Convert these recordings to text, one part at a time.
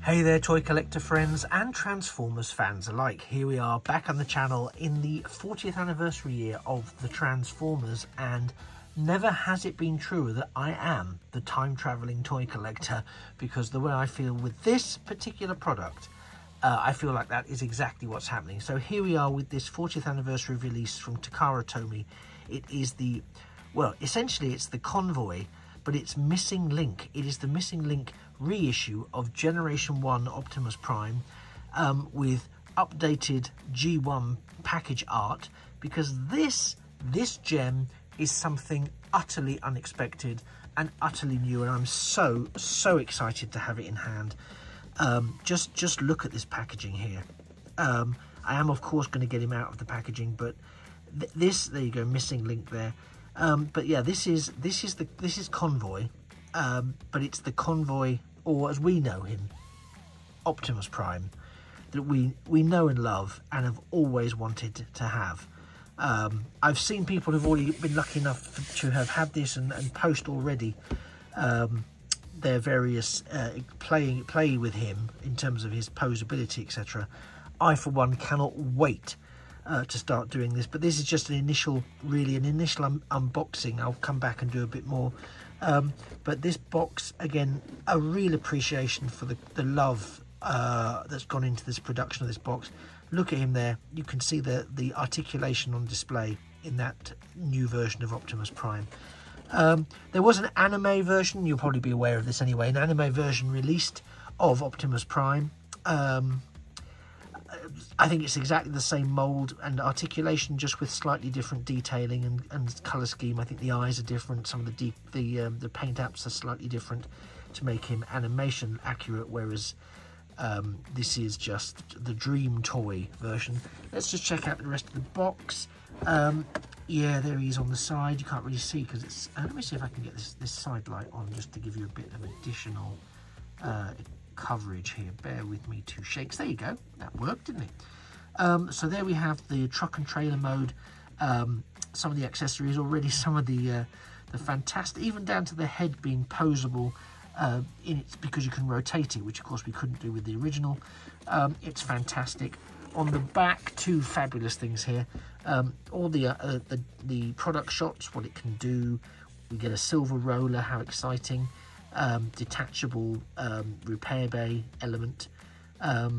Hey there, toy collector friends and Transformers fans alike. Here we are back on the channel in the 40th anniversary year of the Transformers, and never has it been truer that I am the time-travelling toy collector, because the way I feel with this particular product, I feel like that is exactly what's happening. So here we are with this 40th anniversary release from Takara Tomy. It is the, well, essentially it's the Convoy, but it's Missing Link. It is the Missing Link reissue of Generation 1 Optimus Prime with updated G1 package art, because this gem is something utterly unexpected and utterly new, and I'm so excited to have it in hand. Just look at this packaging here. I am of course going to get him out of the packaging, but this, there you go, Missing Link there. But yeah, this is Convoy, but it's the Convoy, or as we know him, Optimus Prime, that we know and love and have always wanted to have. I've seen people who've already been lucky enough to have had this and post already their various play with him in terms of his posability, etc. I for one cannot wait to start doing this, but this is just an initial unboxing. I'll come back and do a bit more, but this box, again, a real appreciation for the love that's gone into this production of this box. Look at him there. You can see the articulation on display in that new version of Optimus Prime. There was an anime version, you'll probably be aware of this anyway, an anime version released of Optimus Prime. I think it's exactly the same mould and articulation, just with slightly different detailing and colour scheme. I think the eyes are different, some of the paint apps are slightly different to make him animation accurate, whereas this is just the Dream Toy version. Let's just check out the rest of the box. Yeah, there he is on the side. You can't really see because it's... let me see if I can get this side light on just to give you a bit of additional coverage here. Bear with me, 2 shakes. There you go. That worked, didn't it? So there we have the truck and trailer mode. Some of the accessories already, some of the fantastic, even down to the head being posable in it, because you can rotate it, which of course we couldn't do with the original. It's fantastic. On the back, 2 fabulous things here. All the product shots, what it can do. We get a silver roller, how exciting. Detachable repair bay element. I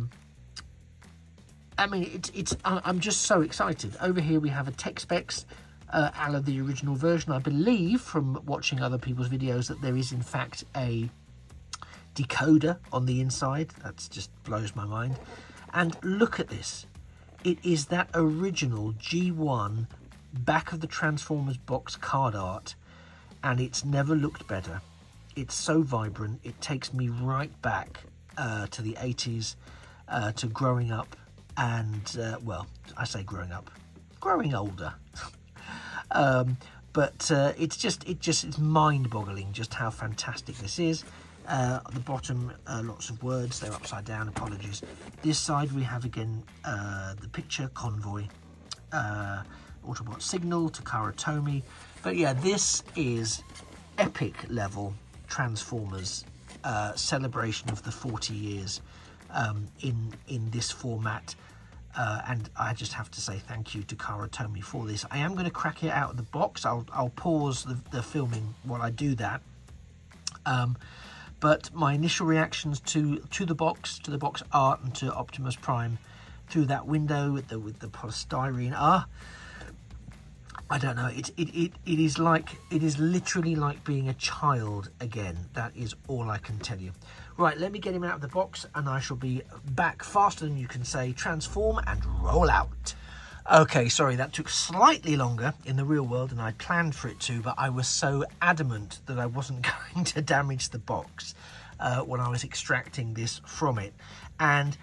mean, I'm just so excited. Over here we have a tech specs a la the original version. I believe from watching other people's videos that there is in fact a decoder on the inside. That just blows my mind. And look at this. It is that original G1 back of the Transformers box card art, and it's never looked better. It's so vibrant. It takes me right back to the 80s, to growing up, and well, I say growing up, growing older. But it's mind-boggling just how fantastic this is. At the bottom, lots of words. They're upside down. Apologies. This side we have again the picture Convoy, Autobot Signal, Takara Tomy. But yeah, this is epic level Transformers celebration of the 40 years in this format. And I just have to say thank you to Takara Tomy for this. I am going to crack it out of the box. I'll pause the filming while I do that. But my initial reactions to the box art and to Optimus Prime through that window with the polystyrene, I don't know. It is literally like being a child again. That is all I can tell you. Right, let me get him out of the box and I shall be back faster than you can say. Transform and roll out. Okay, sorry, that took slightly longer in the real world than I planned for it to, but I was so adamant that I wasn't going to damage the box when I was extracting this from it. And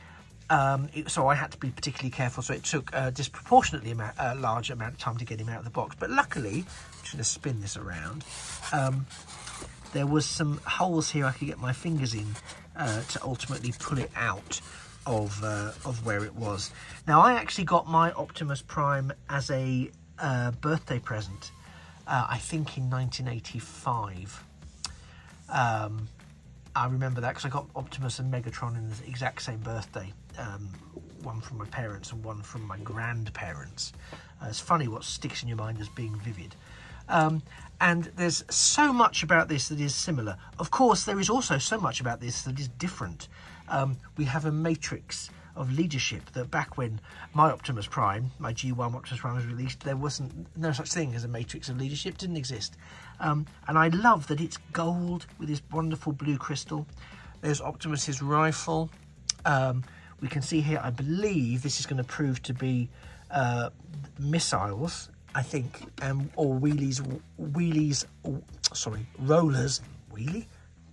so I had to be particularly careful, so it took a disproportionately large amount of time to get him out of the box. But luckily, I'm just going to spin this around, there was some holes here I could get my fingers in to ultimately pull it out of where it was. Now, I actually got my Optimus Prime as a birthday present, I think in 1985. I remember that because I got Optimus and Megatron in the exact same birthday. One from my parents and one from my grandparents. It's funny what sticks in your mind as being vivid. And there's so much about this that is similar. Of course, there is also so much about this that is different. We have a matrix of leadership that back when my Optimus Prime, my G1 Optimus Prime was released, there wasn't no such thing as a matrix of leadership, didn't exist. And I love that it's gold with this wonderful blue crystal. There's Optimus's rifle. We can see here, I believe this is going to prove to be missiles, I think, or rollers. Wheelie?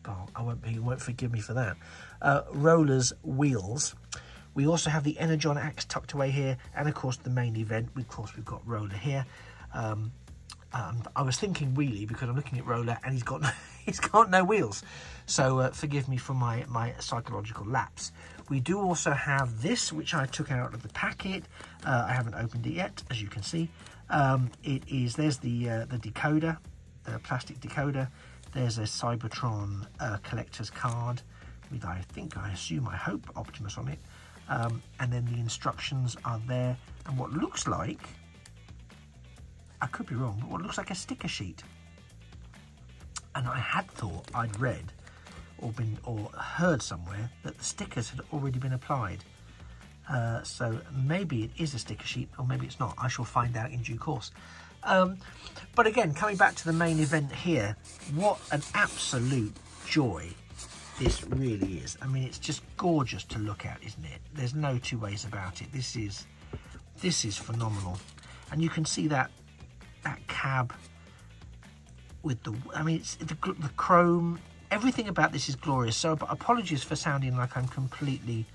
Oh, you won't forgive me for that. Rollers, wheels. We also have the Energon axe tucked away here, and of course the main event. Of course, we've got Roller here. I was thinking wheelie because I'm looking at Roller and he's got no wheels. So forgive me for my psychological lapse. We do also have this, which I took out of the packet. I haven't opened it yet, as you can see. There's the decoder, the plastic decoder. There's a Cybertron collector's card with, I hope, Optimus on it. And then the instructions are there. And what looks like, I could be wrong, but what looks like a sticker sheet. And I had thought I'd read or heard somewhere that the stickers had already been applied. So maybe it is a sticker sheet or maybe it's not. I shall find out in due course. But again, coming back to the main event here, what an absolute joy this really is. I mean, it's just gorgeous to look at, isn't it? There's no two ways about it. This is phenomenal. And you can see that cab with the, I mean, it's the chrome. Everything about this is glorious. So apologies for sounding like I'm completely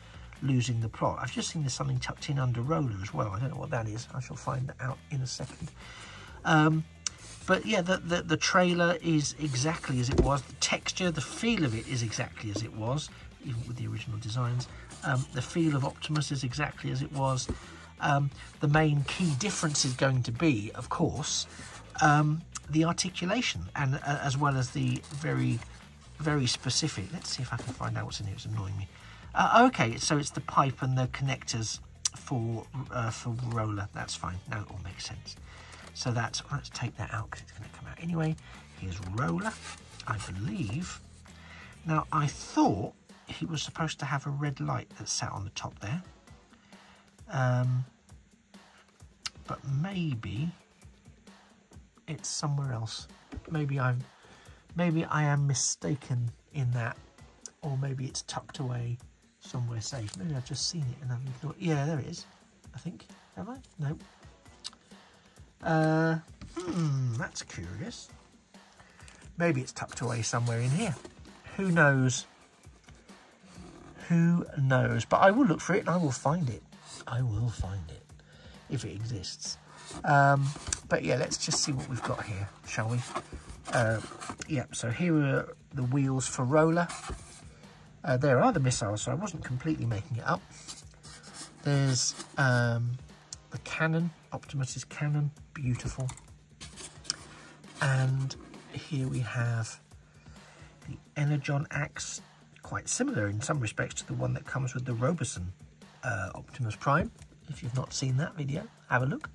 losing the plot. I've just seen there's something tucked in under Roller as well. I don't know what that is. I shall find that out in a second. But yeah, the trailer is exactly as it was. The texture, the feel of it is exactly as it was, even with the original designs. The feel of Optimus is exactly as it was. The main key difference is going to be, of course, the articulation, and as well as the very, very specific. Let's see if I can find out what's in here. It's annoying me. Okay, so it's the pipe and the connectors for Roller. That's fine. Now it all makes sense. So let's take that out because it's going to come out anyway. Here's Roller, I believe. Now, I thought he was supposed to have a red light that sat on the top there. But maybe it's somewhere else. Maybe I am mistaken in that, or maybe it's tucked away somewhere safe. Maybe I've just seen it and I've thought, yeah, there it is. I think. Have I? No. That's curious. Maybe it's tucked away somewhere in here. Who knows? Who knows? But I will look for it and I will find it. I will find it if it exists. But yeah, let's just see what we've got here, shall we? Yeah, so here are the wheels for Roller. There are the missiles, so I wasn't completely making it up. There's the cannon, Optimus's cannon, beautiful. And here we have the Energon axe, quite similar in some respects to the one that comes with the Roboson Optimus Prime. If you've not seen that video, have a look.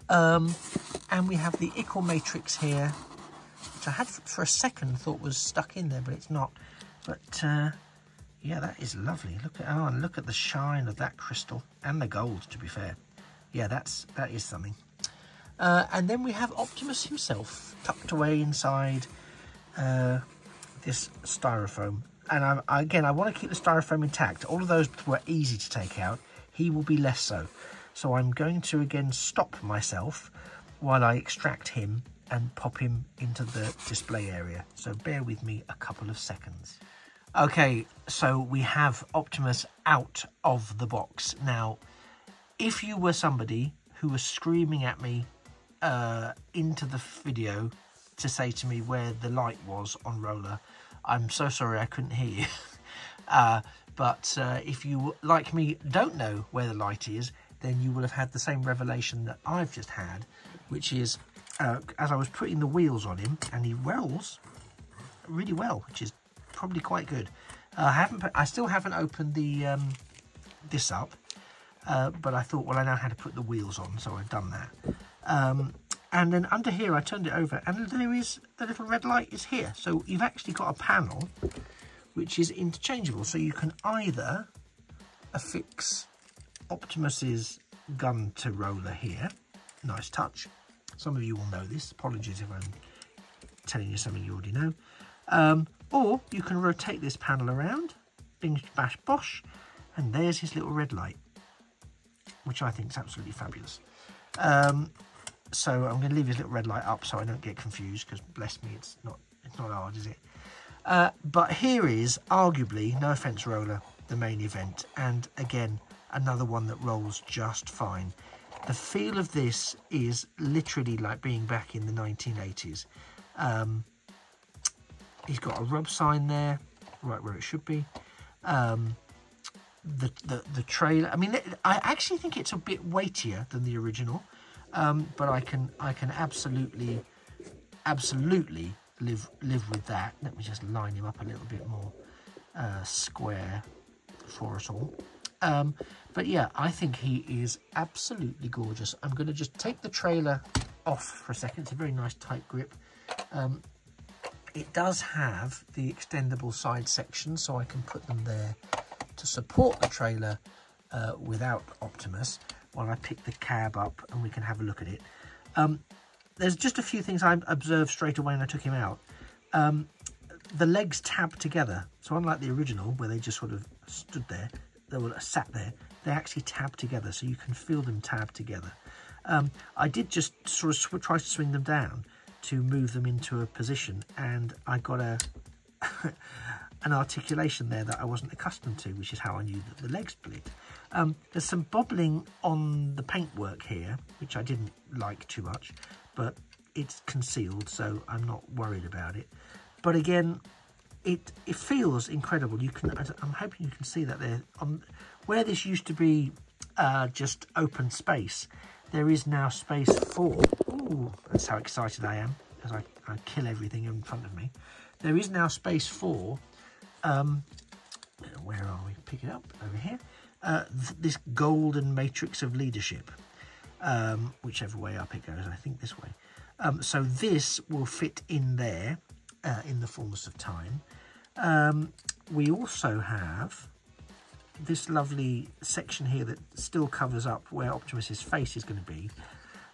And we have the Ickle Matrix here, which I had for a second thought was stuck in there, but it's not. But yeah, that is lovely. Look at and look at the shine of that crystal and the gold. To be fair, yeah, that is something. And then we have Optimus himself tucked away inside this styrofoam. And again, I want to keep the styrofoam intact. All of those were easy to take out. He will be less so. So I'm going to again stop myself while I extract him and pop him into the display area. So bear with me a couple of seconds. Okay, so we have Optimus out of the box. Now, if you were somebody who was screaming at me into the video to say to me where the light was on Roller, I'm so sorry I couldn't hear you. But if you, like me, don't know where the light is, then you will have had the same revelation that I've just had, which is as I was putting the wheels on him, and he rolls really well, which is probably quite good. I still haven't opened the this up, but I thought, well, I know how to put the wheels on, so I've done that. And then under here, I turned it over, and there is the little red light is here. So you've actually got a panel which is interchangeable. So you can either affix Optimus's gun to roller here. Nice touch. Some of you will know this. Apologies if I'm telling you something you already know. Or you can rotate this panel around, bing, bash, bosh, and there's his little red light, which I think is absolutely fabulous. So I'm going to leave his little red light up so I don't get confused, because bless me, it's not hard, is it? But here is arguably, no offence roller, the main event, and again another one that rolls just fine. The feel of this is literally like being back in the 1980s. He's got a rub sign there, right where it should be. The trailer, I mean, I actually think it's a bit weightier than the original, but I can absolutely live with that. Let me just line him up a little bit more square for us all. But yeah, I think he is absolutely gorgeous. I'm going to just take the trailer off for a second. It's a very nice tight grip. It does have the extendable side sections, so I can put them there to support the trailer without Optimus, while I pick the cab up and we can have a look at it. There's just a few things I observed straight away when I took him out. The legs tab together, so unlike the original where they just sort of stood there, they were sat there, they actually tab together, so you can feel them tab together. I did just sort of try to swing them down to move them into a position, and I got an articulation there that I wasn't accustomed to, which is how I knew that the legs split. There's some bobbling on the paintwork here, which I didn't like too much, but it's concealed, so I'm not worried about it. But again, it feels incredible. I'm hoping you can see that there. Where this used to be just open space, there is now space for, ooh, that's how excited I am as I kill everything in front of me. There is now space for, where are we? Pick it up over here. This golden matrix of leadership, whichever way up it goes, I think this way. So this will fit in there in the fullness of time. We also have this lovely section here that still covers up where Optimus's face is going to be.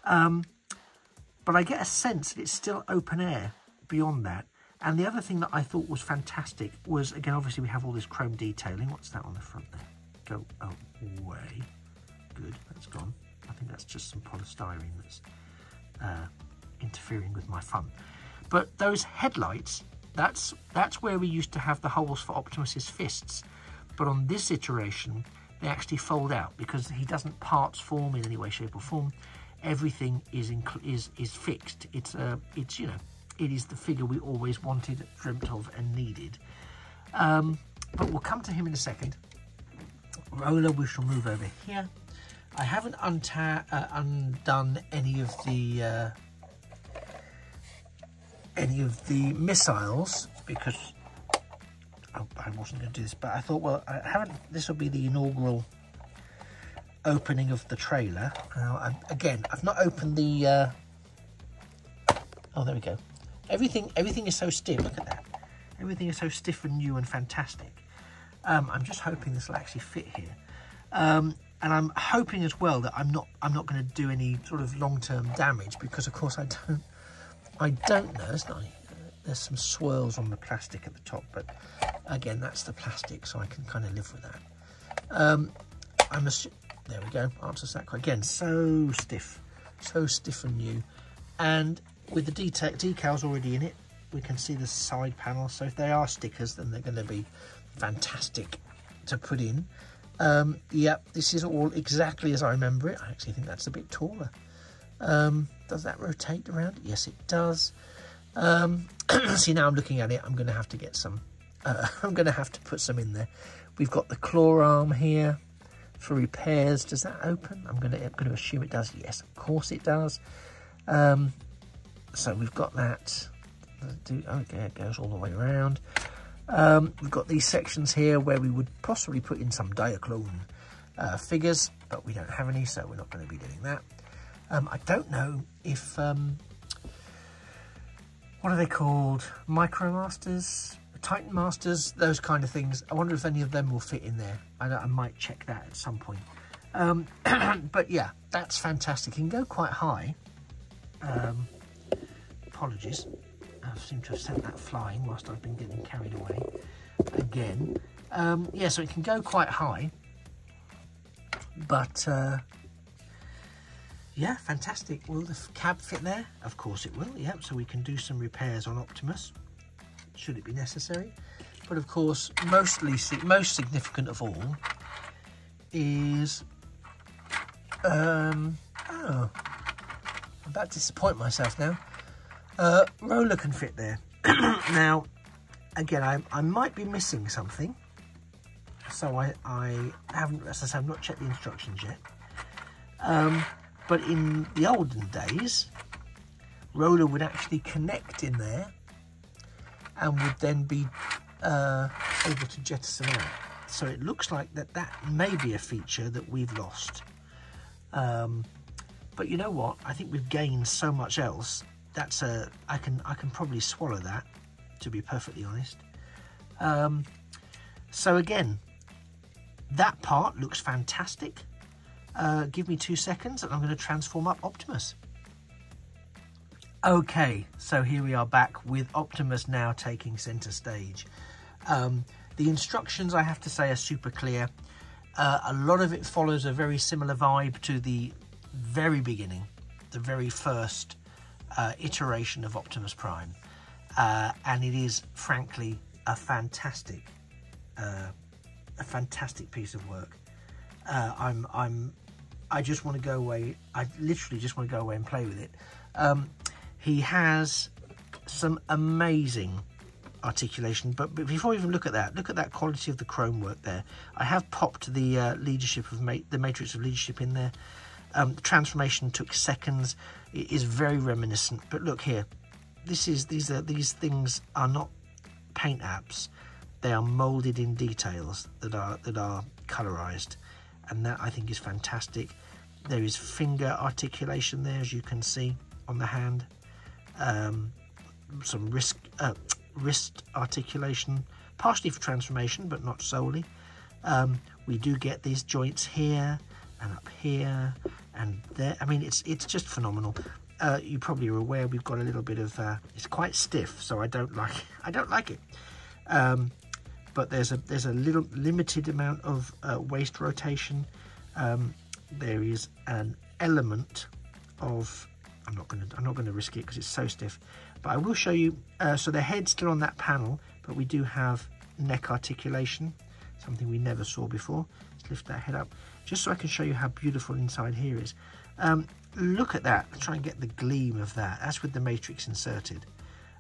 But I get a sense that it's still open air beyond that. And the other thing that I thought was fantastic was, again, obviously we have all this chrome detailing. What's that on the front there? Go away. Good, that's gone. I think that's just some polystyrene that's interfering with my fun. But those headlights, that's where we used to have the holes for Optimus's fists. But on this iteration, they actually fold out because he doesn't parts form in any way, shape, or form. Everything is fixed. It's you know, it is the figure we always wanted, dreamt of, and needed. But we'll come to him in a second. Roller, we shall move over here. I haven't undone any of the missiles because I wasn't going to do this, but I thought, well, this will be the inaugural opening of the trailer. Again, I've not opened the oh, there we go. Everything is so stiff. Look at that. Everything is so stiff and new and fantastic. I'm just hoping this will actually fit here. And I'm hoping as well that I'm not going to do any sort of long-term damage, because of course I don't know. There's some swirls on the plastic at the top, but again, that's the plastic, so I can kind of live with that. There we go. Answers that quite again. So stiff and new, and with the decals already in it, we can see the side panel. So if they are stickers, then they're going to be fantastic to put in. Yep, this is all exactly as I remember it. I actually think that's a bit taller. Does that rotate around? Yes, it does. See, now I'm looking at it, I'm going to have to get some. I'm going to have to put some in there. We've got the claw arm here for repairs. Does that open? I'm going to assume it does. Yes, of course it does. So we've got that. Okay, it goes all the way around. We've got these sections here where we would possibly put in some Diaclone figures, but we don't have any, so we're not going to be doing that. I don't know if, what are they called? Micromasters? Titan Masters? Those kind of things. I wonder if any of them will fit in there. I might check that at some point. But yeah, that's fantastic. It can go quite high. Apologies. I seem to have sent that flying whilst I've been getting carried away again. Yeah, so it can go quite high. But yeah, fantastic. Will the cab fit there? Of course it will, yeah. So we can do some repairs on Optimus, should it be necessary. But of course, most significant of all is... oh, I'm about to disappoint myself now. Roller can fit there. Now, again, I might be missing something. So I haven't, as I say, I've not checked the instructions yet. But in the olden days, Roller would actually connect in there and would then be able to jettison out. So it looks like that may be a feature that we've lost. But you know what? I think we've gained so much else. That's I can probably swallow that, to be perfectly honest. So again, that part looks fantastic. Give me 2 seconds and I'm going to transform up Optimus. Okay, so here we are back with Optimus now taking centre stage. The instructions, I have to say, are super clear. A lot of it follows a very similar vibe to the very beginning, the very first iteration of Optimus Prime. And it is, frankly, a fantastic piece of work. I just want to go away. I literally just want to go away and play with it. He has some amazing articulation, but before we even look at that quality of the chrome work there. I have popped the leadership of the matrix of leadership in there. The transformation took seconds. It is very reminiscent, but look here. These things are not paint apps. They are molded in details that are colorized, and that I think is fantastic. There is finger articulation there, as you can see on the hand. Some wrist articulation, partially for transformation, but not solely. We do get these joints here and up here and there. I mean, it's just phenomenal. You probably are aware we've got a little bit of it's quite stiff, so I don't like it. But there's a little limited amount of waist rotation. There is an element of, I'm not going to risk it because it's so stiff, but I will show you. So the head's still on that panel, but we do have neck articulation, something we never saw before. Let's lift that head up just so I can show you how beautiful inside here is. Look at that. Let's try and get the gleam of that. That's with the matrix inserted.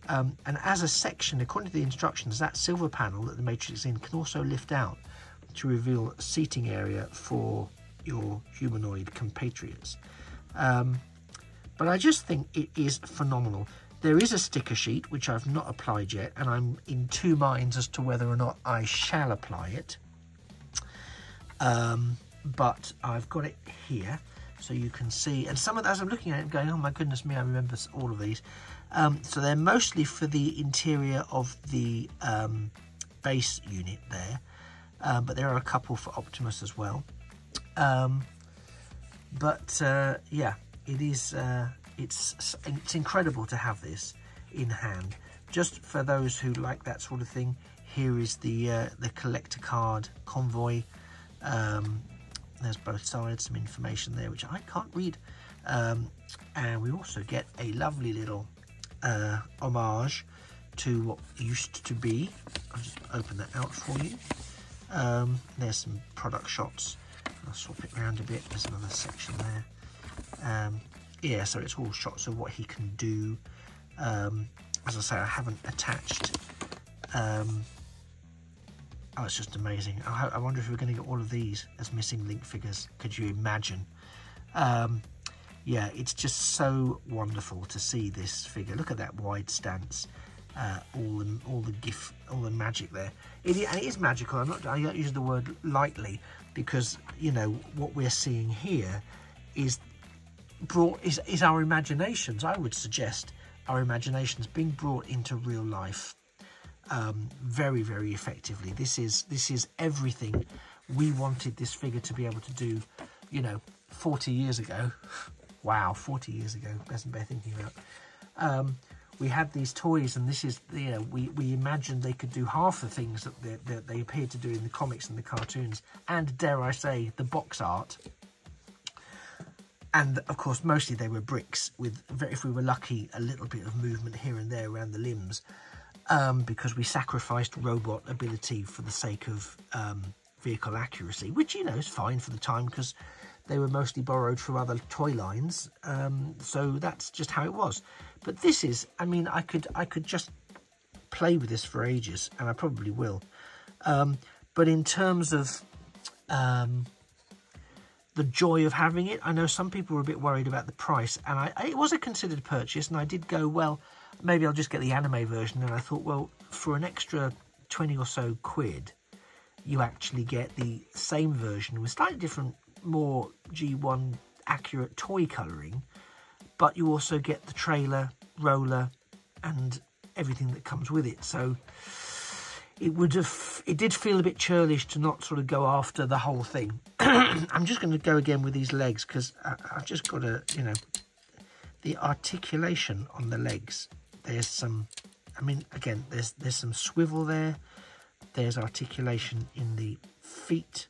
And as a section, according to the instructions, that silver panel that the matrix is in can also lift out to reveal a seating area for your humanoid compatriots. But I just think it is phenomenal. There is a sticker sheet, which I've not applied yet, and I'm in two minds as to whether or not I shall apply it. But I've got it here, so you can see. And some of that, as I'm looking at it, I'm going, oh my goodness me, I remember all of these. So they're mostly for the interior of the base unit there, but there are a couple for Optimus as well. Yeah, it is. It's incredible to have this in hand. Just for those who like that sort of thing, here is the collector card Convoy. There's both sides, some information there which I can't read, and we also get a lovely little homage to what used to be. I'll just open that out for you. There's some product shots. I'll swap it around a bit. There's another section there. Yeah, so it's all shots of what he can do. As I say, I haven't attached. Oh, it's just amazing. I wonder if we're going to get all of these as missing Link figures. Could you imagine? Yeah, it's just so wonderful to see this figure. Look at that wide stance. all the magic there. And it is magical. I don't use the word lightly, because you know what we're seeing here is our imaginations. I would suggest our imaginations being brought into real life very, very effectively. This is everything we wanted this figure to be able to do, you know, 40 years ago. Wow, 40 years ago, doesn't bear thinking about. We had these toys, and this is, you know, we imagined they could do half the things that they appeared to do in the comics and the cartoons, and dare I say, the box art. And of course, mostly they were bricks with, if we were lucky, a little bit of movement here and there around the limbs, because we sacrificed robot ability for the sake of vehicle accuracy, which, you know, is fine for the time, because they were mostly borrowed from other toy lines, so that's just how it was. But this is, I mean, I could just play with this for ages, and I probably will. But in terms of the joy of having it, I know some people were a bit worried about the price, and it was a considered purchase, and I did go, well, maybe I'll just get the anime version. And I thought, well, for an extra 20 or so quid, you actually get the same version with slightly different, more G1 accurate toy colouring, but you also get the trailer, roller, and everything that comes with it. So it did feel a bit churlish to not sort of go after the whole thing. I'm just going to go again with these legs, because I've just got to, you know, the articulation on the legs. There's some, I mean, again, there's some swivel there. There's articulation in the feet.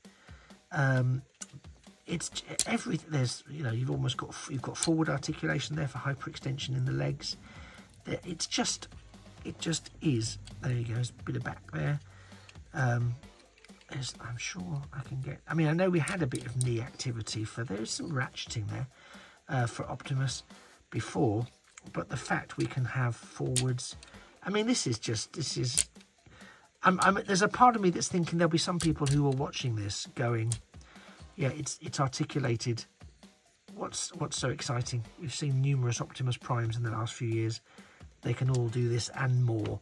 It's everything. There's, you know, you've got forward articulation there for hyperextension in the legs. It just is. There you go. There's a bit of back there. I'm sure I can get. I mean, I know we had a bit of knee activity there's some ratcheting there for Optimus before, but the fact we can have forwards. I mean, this is. There's a part of me that's thinking there'll be some people who are watching this going, yeah, it's articulated. What's so exciting? We've seen numerous Optimus Primes in the last few years. They can all do this and more.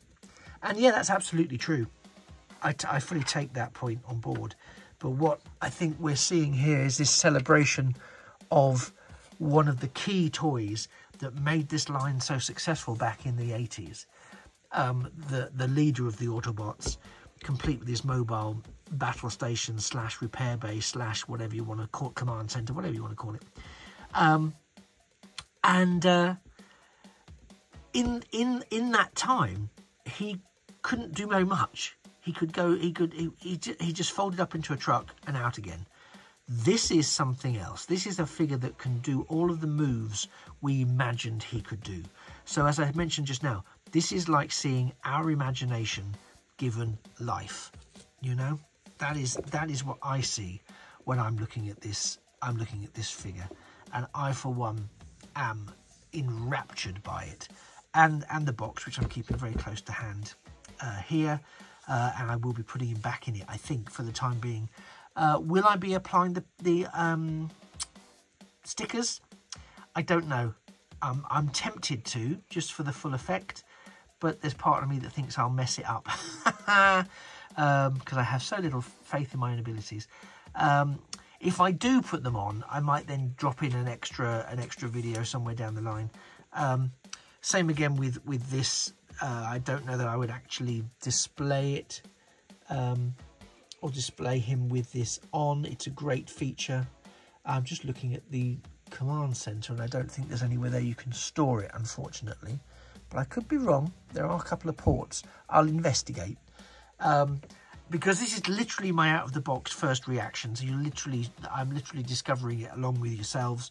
And yeah, that's absolutely true. I fully take that point on board. But what I think we're seeing here is this celebration of one of the key toys that made this line so successful back in the 80s. The leader of the Autobots, complete with his mobile battle station / repair base / whatever you want to call it, command center, whatever you want to call it. In that time, he couldn't do very much. He just folded up into a truck and out again. This is something else. This is a figure that can do all of the moves we imagined he could do. So as I mentioned just now, this is like seeing our imagination given life. You know, that is what I see when I'm looking at this. I'm looking at this figure, and I, for one, am enraptured by it. And the box, which I'm keeping very close to hand here, and I will be putting him back in it, I think, for the time being. Will I be applying the stickers? I don't know. I'm tempted to, just for the full effect, but there's part of me that thinks I'll mess it up because I have so little faith in my own abilities. If I do put them on, I might then drop in an extra video somewhere down the line. Same again with this. I don't know that I would actually display it or display him with this on. It's a great feature. I'm just looking at the command center, and I don't think there's anywhere there you can store it, unfortunately. But I could be wrong. There are a couple of ports. I'll investigate. Because this is literally my out-of-the-box first reaction. So I'm literally discovering it along with yourselves.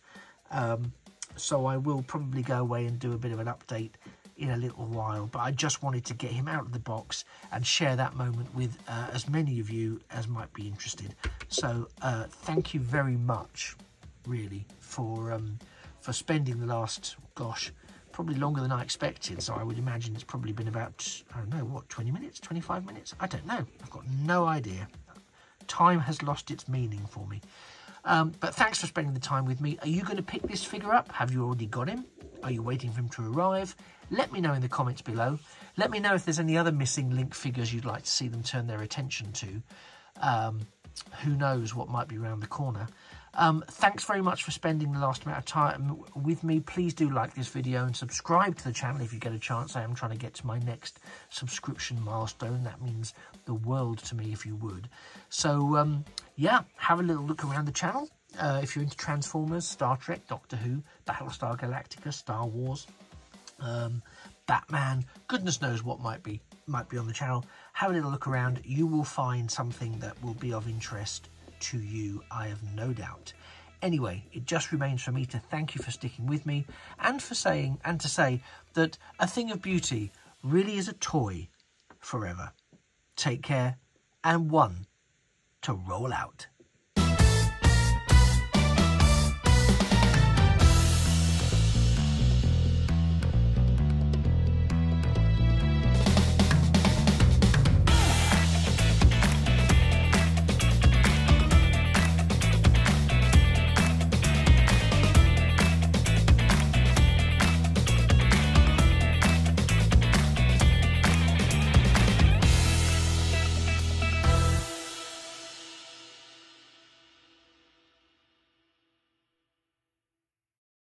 So I will probably go away and do a bit of an update in a little while. But I just wanted to get him out of the box and share that moment with as many of you as might be interested. So thank you very much, really, for spending the last, gosh, probably longer than I expected. So I would imagine it's probably been about, I don't know, what, 20 minutes, 25 minutes? I don't know. I've got no idea. Time has lost its meaning for me. But thanks for spending the time with me. Are you going to pick this figure up? Have you already got him? Are you waiting for him to arrive? Let me know in the comments below. Let me know if there's any other missing Link figures you'd like to see them turn their attention to. Who knows what might be around the corner. Thanks very much for spending the last amount of time with me. Please do like this video and subscribe to the channel if you get a chance. I am trying to get to my next subscription milestone. That means the world to me if you would. So, yeah, have a little look around the channel. If you're into Transformers, Star Trek, Doctor Who, Battlestar Galactica, Star Wars, Batman, goodness knows what might be on the channel. Have a little look around. You will find something that will be of interest to you, I have no doubt. Anyway, it just remains for me to thank you for sticking with me and to say that a thing of beauty really is a toy forever. Take care, and one to roll out.